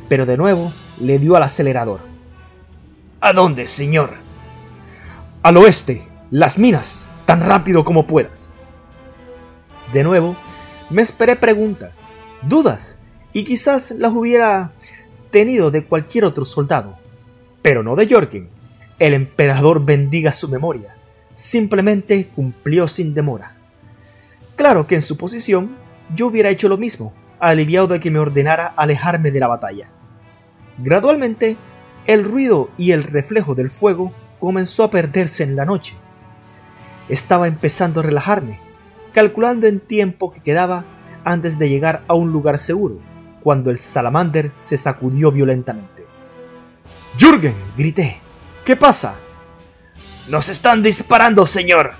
S1: pero de nuevo le dio al acelerador.
S3: ¿A dónde, señor?
S2: Al oeste, las minas, tan rápido como puedas.
S1: De nuevo, me esperé preguntas, dudas, y quizás las hubiera tenido de cualquier otro soldado, pero no de Jürgen. El emperador bendiga su memoria. Simplemente cumplió sin demora. Claro que en su posición yo hubiera hecho lo mismo, aliviado de que me ordenara alejarme de la batalla. Gradualmente, el ruido y el reflejo del fuego comenzó a perderse en la noche. Estaba empezando a relajarme, calculando el tiempo que quedaba antes de llegar a un lugar seguro, cuando el salamander se sacudió violentamente.
S2: ¡Jürgen!, grité. ¿Qué pasa?
S3: ¡Nos están disparando, señor!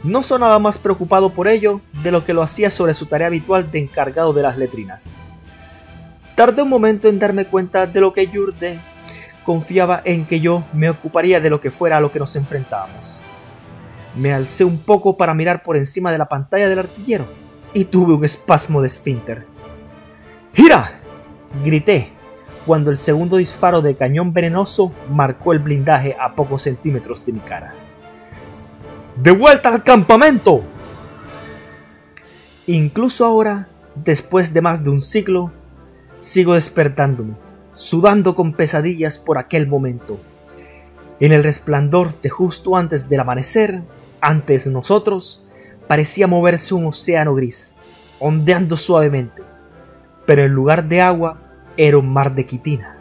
S1: No sonaba más preocupado por ello de lo que lo hacía sobre su tarea habitual de encargado de las letrinas. Tardé un momento en darme cuenta de lo que Jürgen confiaba en que yo me ocuparía de lo que fuera a lo que nos enfrentábamos. Me alcé un poco para mirar por encima de la pantalla del artillero y tuve un espasmo de esfínter.
S2: ¡Gira!,
S1: grité cuando el segundo disparo de cañón venenoso marcó el blindaje a pocos centímetros de mi cara.
S2: ¡De vuelta al campamento!
S1: Incluso ahora, después de más de un siglo, sigo despertándome, sudando con pesadillas por aquel momento. En el resplandor de justo antes del amanecer, antes nosotros, parecía moverse un océano gris, ondeando suavemente, pero en lugar de agua era un mar de quitina,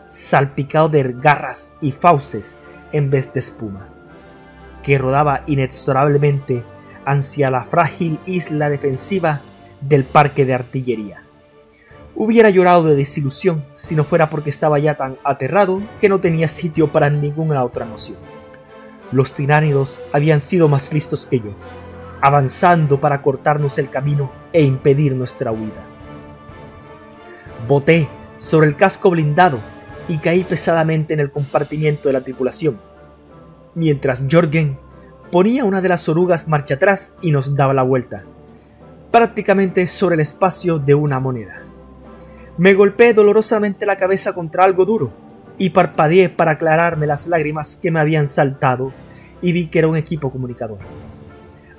S1: salpicado de garras y fauces en vez de espuma, que rodaba inexorablemente hacia la frágil isla defensiva del parque de artillería. Hubiera llorado de desilusión si no fuera porque estaba ya tan aterrado que no tenía sitio para ninguna otra emoción. Los tiránidos habían sido más listos que yo, avanzando para cortarnos el camino e impedir nuestra huida. Boté sobre el casco blindado y caí pesadamente en el compartimiento de la tripulación, mientras Jürgen ponía una de las orugas marcha atrás y nos daba la vuelta, prácticamente sobre el espacio de una moneda. Me golpeé dolorosamente la cabeza contra algo duro y parpadeé para aclararme las lágrimas que me habían saltado y vi que era un equipo comunicador.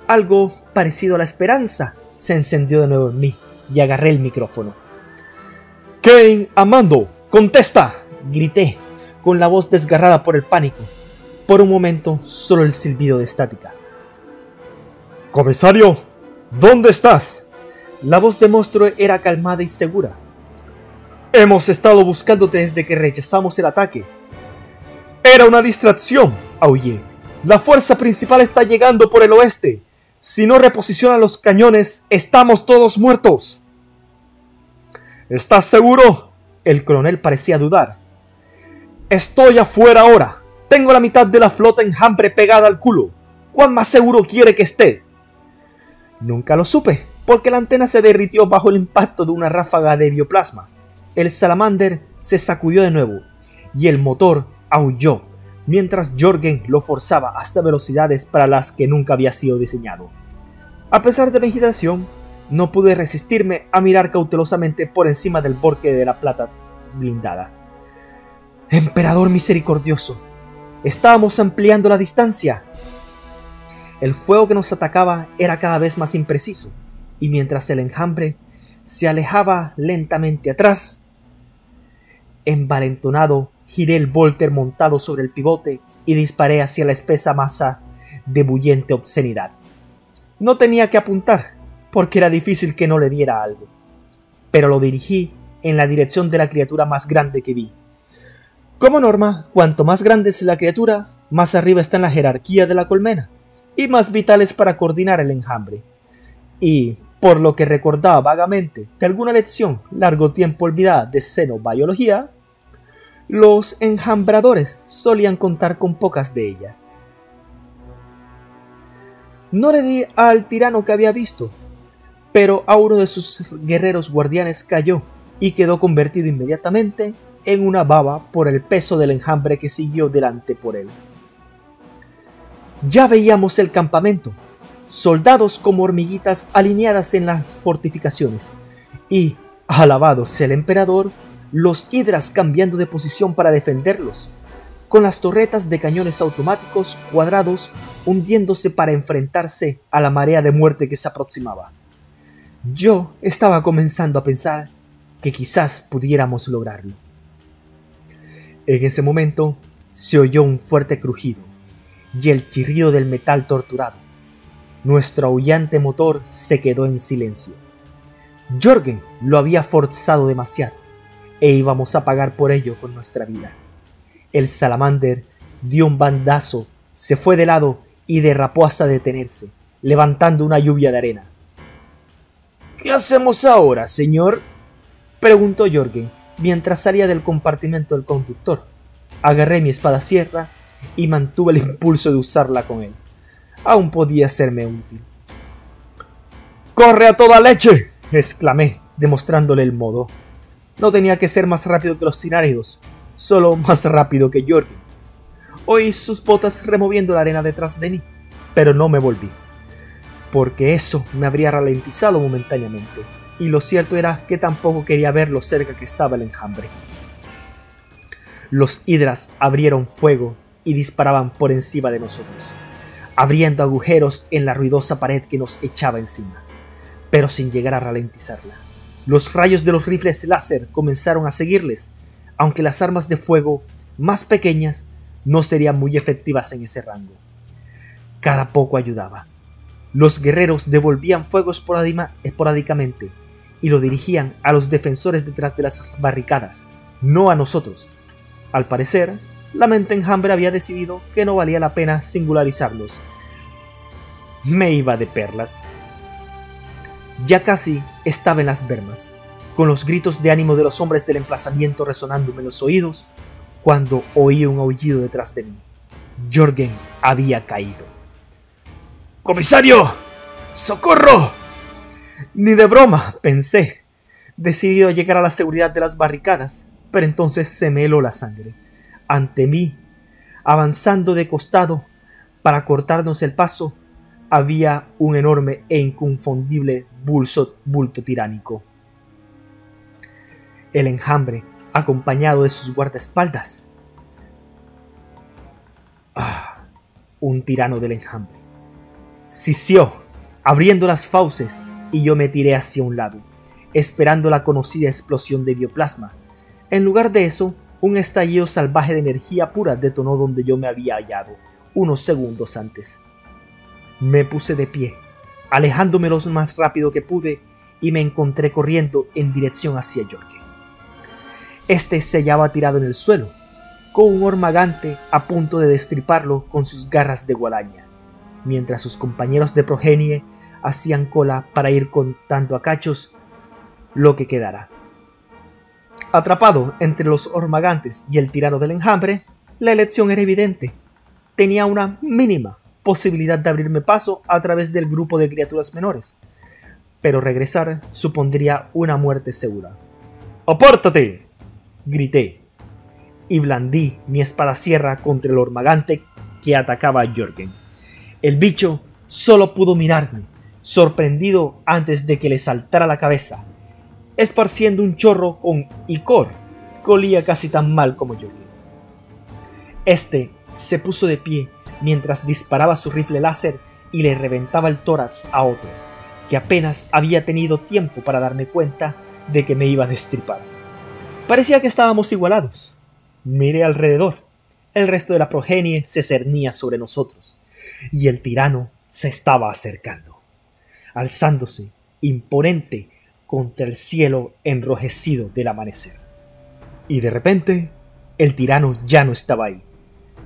S1: Algo parecido a la esperanza se encendió de nuevo en mí y agarré el micrófono.
S2: ¡Kane Amando! ¡Contesta!,
S1: grité, con la voz desgarrada por el pánico. Por un momento, solo el silbido de estática.
S2: ¡Comisario! ¿Dónde estás?
S1: La voz de monstruo era calmada y segura.
S2: Hemos estado buscándote desde que rechazamos el ataque. Era una distracción, aullé. La fuerza principal está llegando por el oeste. Si no reposicionan los cañones, estamos todos muertos. ¿Estás seguro?
S1: El coronel parecía dudar.
S2: Estoy afuera ahora. Tengo la mitad de la flota enjambre pegada al culo. ¿Cuán más seguro quiere que esté?
S1: Nunca lo supe, porque la antena se derritió bajo el impacto de una ráfaga de bioplasma. El salamander se sacudió de nuevo, y el motor aulló, mientras Jürgen lo forzaba hasta velocidades para las que nunca había sido diseñado. A pesar de mi agitación, no pude resistirme a mirar cautelosamente por encima del borde de la plata blindada. Emperador misericordioso, estábamos ampliando la distancia. El fuego que nos atacaba era cada vez más impreciso, y mientras el enjambre se alejaba lentamente atrás, envalentonado, giré el volter montado sobre el pivote y disparé hacia la espesa masa de bullente obscenidad. No tenía que apuntar, porque era difícil que no le diera algo, pero lo dirigí en la dirección de la criatura más grande que vi. Como norma, cuanto más grande es la criatura, más arriba está en la jerarquía de la colmena, y más vital es para coordinar el enjambre. Y, por lo que recordaba vagamente de alguna lección largo tiempo olvidada de xenobiología, los enjambradores solían contar con pocas de ellas. No le di al tirano que había visto, pero a uno de sus guerreros guardianes cayó y quedó convertido inmediatamente en una baba por el peso del enjambre que siguió delante por él. Ya veíamos el campamento, soldados como hormiguitas alineadas en las fortificaciones, y, alabado sea el emperador, los hidras cambiando de posición para defenderlos, con las torretas de cañones automáticos cuadrados hundiéndose para enfrentarse a la marea de muerte que se aproximaba. Yo estaba comenzando a pensar que quizás pudiéramos lograrlo. En ese momento se oyó un fuerte crujido y el chirrido del metal torturado. Nuestro aullante motor se quedó en silencio. Jörgen lo había forzado demasiado e íbamos a pagar por ello con nuestra vida. El salamander dio un bandazo, se fue de lado y derrapó hasta detenerse, levantando una lluvia de arena.
S3: ¿Qué hacemos ahora, señor?,
S1: preguntó Jörgen mientras salía del compartimento del conductor. Agarré mi espada sierra y mantuve el impulso de usarla con él. Aún podía serme útil.
S2: ¡Corre a toda leche!,
S1: exclamé, demostrándole el modo. No tenía que ser más rápido que los tiránidos, solo más rápido que Jörgen. Oí sus botas removiendo la arena detrás de mí, pero no me volví, porque eso me habría ralentizado momentáneamente, y lo cierto era que tampoco quería ver lo cerca que estaba el enjambre. Los hidras abrieron fuego y disparaban por encima de nosotros, abriendo agujeros en la ruidosa pared que nos echaba encima, pero sin llegar a ralentizarla. Los rayos de los rifles láser comenzaron a seguirles, aunque las armas de fuego más pequeñas no serían muy efectivas en ese rango. Cada poco ayudaba. Los guerreros devolvían fuego esporádicamente y lo dirigían a los defensores detrás de las barricadas, no a nosotros. Al parecer, la mente enjambre había decidido que no valía la pena singularizarlos. Me iba de perlas. Ya casi estaba en las bermas, con los gritos de ánimo de los hombres del emplazamiento resonándome en los oídos, cuando oí un aullido detrás de mí. Jörgen había caído.
S3: ¡Comisario! ¡Socorro!
S1: Ni de broma, pensé, decidido a llegar a la seguridad de las barricadas, pero entonces se me heló la sangre. Ante mí, avanzando de costado para cortarnos el paso, había un enorme e inconfundible bulto tiránico. El enjambre, acompañado de sus guardaespaldas. Un tirano del enjambre. Sisió, abriendo las fauces, y yo me tiré hacia un lado, esperando la conocida explosión de bioplasma. En lugar de eso, un estallido salvaje de energía pura detonó donde yo me había hallado, unos segundos antes. Me puse de pie, alejándome lo más rápido que pude, y me encontré corriendo en dirección hacia Jörgen. Este se hallaba tirado en el suelo, con un hormagante a punto de destriparlo con sus garras de guadaña, mientras sus compañeros de progenie hacían cola para ir contando a cachos lo que quedara. Atrapado entre los hormagantes y el tirano del enjambre, la elección era evidente. Tenía una mínima posibilidad de abrirme paso a través del grupo de criaturas menores, pero regresar supondría una muerte segura.
S2: ¡Apártate!,
S1: grité, y blandí mi espada sierra contra el hormagante que atacaba a Jörgen. El bicho solo pudo mirarme, sorprendido antes de que le saltara la cabeza, esparciendo un chorro con icor que olía casi tan mal como Jörgen. Este se puso de pie mientras disparaba su rifle láser y le reventaba el tórax a otro, que apenas había tenido tiempo para darme cuenta de que me iba a destripar. Parecía que estábamos igualados. Miré alrededor. El resto de la progenie se cernía sobre nosotros, y el tirano se estaba acercando, alzándose, imponente, contra el cielo enrojecido del amanecer. Y de repente, el tirano ya no estaba ahí.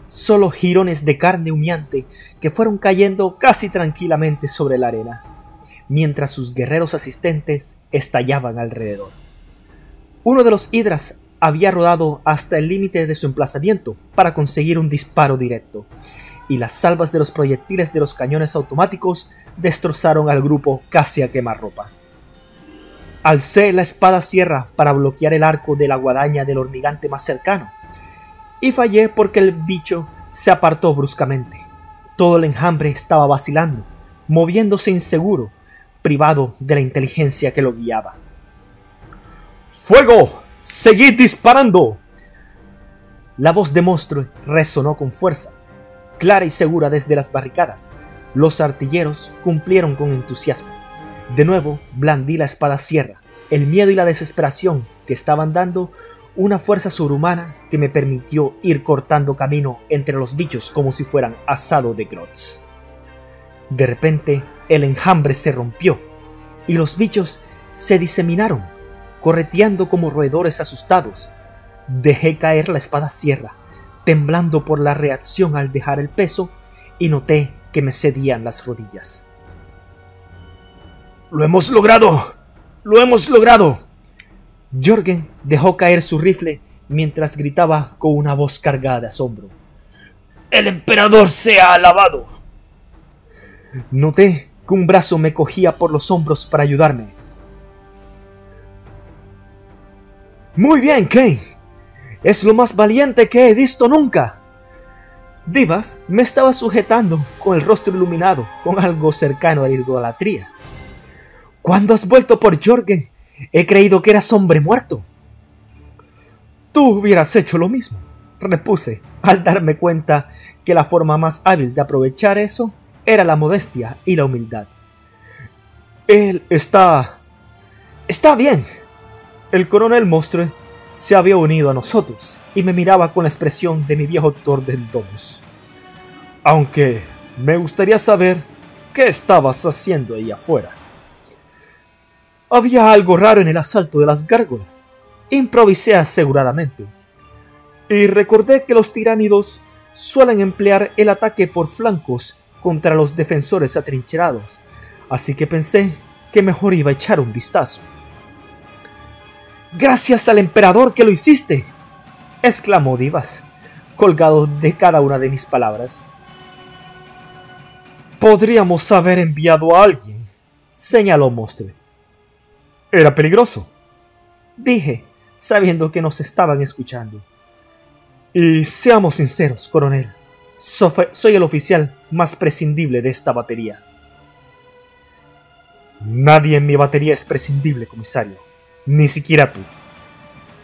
S1: Solo jirones de carne humeante que fueron cayendo casi tranquilamente sobre la arena, mientras sus guerreros asistentes estallaban alrededor. Uno de los hidras había rodado hasta el límite de su emplazamiento para conseguir un disparo directo, y las salvas de los proyectiles de los cañones automáticos destrozaron al grupo casi a quemarropa. Alcé la espada sierra para bloquear el arco de la guadaña del hormigante más cercano, y fallé porque el bicho se apartó bruscamente. Todo el enjambre estaba vacilando, moviéndose inseguro, privado de la inteligencia que lo guiaba. ¡Fuego! ¡Seguid disparando! La voz de monstruo resonó con fuerza, clara y segura desde las barricadas. Los artilleros cumplieron con entusiasmo. De nuevo blandí la espada sierra. El miedo y la desesperación que estaban dando una fuerza sobrehumana que me permitió ir cortando camino entre los bichos como si fueran asado de grots. De repente el enjambre se rompió y los bichos se diseminaron, correteando como roedores asustados. Dejé caer la espada sierra, temblando por la reacción al dejar el peso, y noté que me cedían las rodillas.
S3: ¡Lo hemos logrado! ¡Lo hemos logrado!
S1: Jörgen dejó caer su rifle mientras gritaba con una voz cargada de asombro.
S3: ¡El emperador sea alabado!
S1: Noté que un brazo me cogía por los hombros para ayudarme. «Muy bien, Kane. Es lo más valiente que he visto nunca». Divas me estaba sujetando con el rostro iluminado con algo cercano a la idolatría. «¿Cuándo has vuelto por Jörgen? He creído que eras hombre muerto». «Tú hubieras hecho lo mismo», repuse, al darme cuenta que la forma más hábil de aprovechar eso era la modestia y la humildad. «Él está bien». El coronel Mostre se había unido a nosotros y me miraba con la expresión de mi viejo tutor del Domus. «Aunque me gustaría saber qué estabas haciendo ahí afuera». «Había algo raro en el asalto de las gárgolas», improvisé aseguradamente. Y recordé que los tiránidos suelen emplear el ataque por flancos contra los defensores atrincherados, así que pensé que mejor iba a echar un vistazo. «Gracias al emperador que lo hiciste», exclamó Divas, colgado de cada una de mis palabras. «Podríamos haber enviado a alguien», señaló Mostre. «Era peligroso», dije, sabiendo que nos estaban escuchando. «Y seamos sinceros, coronel, soy el oficial más prescindible de esta batería». «Nadie en mi batería es prescindible, comisario. Ni siquiera tú».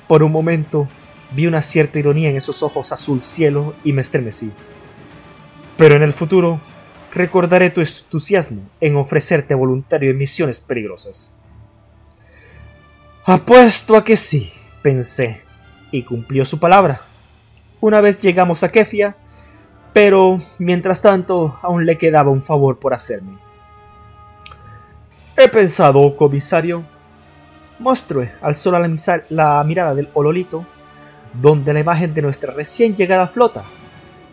S1: Por un momento vi una cierta ironía en esos ojos azul cielo y me estremecí. «Pero en el futuro recordaré tu entusiasmo en ofrecerte voluntario en misiones peligrosas». «Apuesto a que sí», pensé, y cumplió su palabra. Una vez llegamos a Kefia, pero mientras tanto aún le quedaba un favor por hacerme. «He pensado, comisario». Mostrue alzó la mirada del Ololito, donde la imagen de nuestra recién llegada flota,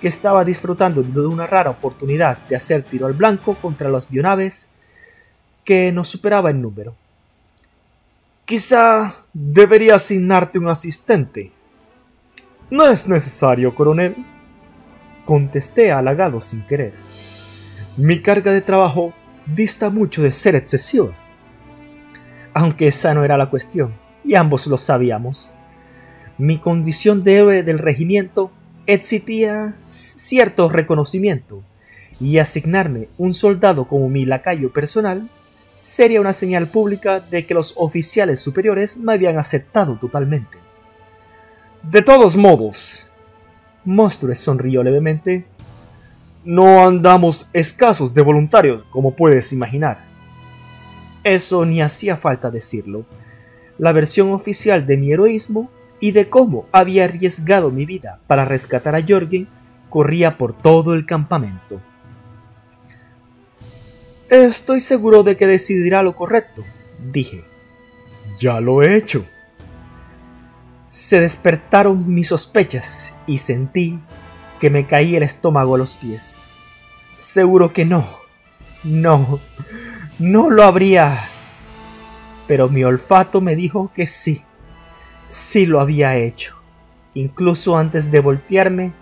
S1: que estaba disfrutando de una rara oportunidad de hacer tiro al blanco contra las bionaves que nos superaba en número. «Quizá debería asignarte un asistente». «No es necesario, coronel», contesté halagado sin querer. «Mi carga de trabajo dista mucho de ser excesiva». Aunque esa no era la cuestión, y ambos lo sabíamos. Mi condición de héroe del regimiento exigía cierto reconocimiento, y asignarme un soldado como mi lacayo personal sería una señal pública de que los oficiales superiores me habían aceptado totalmente. «De todos modos», Monstruo sonrió levemente,
S2: No andamos escasos de voluntarios, como puedes imaginar.
S1: Eso ni hacía falta decirlo. La versión oficial de mi heroísmo y de cómo había arriesgado mi vida para rescatar a Jørgen corría por todo el campamento. Estoy seguro de que decidirá lo correcto, dije.
S2: Ya lo he hecho.
S1: Se despertaron mis sospechas y sentí que me caía el estómago a los pies. Seguro que no lo habría. Pero mi olfato me dijo que sí lo había hecho. Incluso antes de voltearme,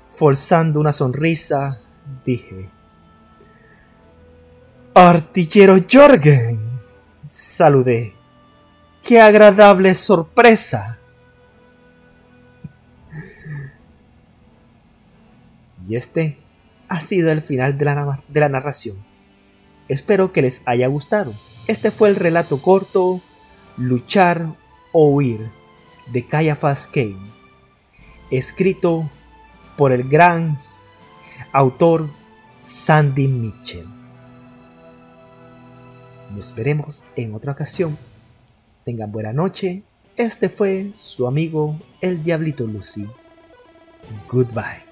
S1: forzando una sonrisa, dije: ¡Artillero Jørgen! Saludé. ¡Qué agradable sorpresa! Y este ha sido el final de la narración. Espero que les haya gustado. Este fue el relato corto Luchar o Huir de Caiaphas Cain, escrito por el gran autor Sandy Mitchell. Nos veremos en otra ocasión. Tengan buena noche. Este fue su amigo el Diablito Lucy. Goodbye.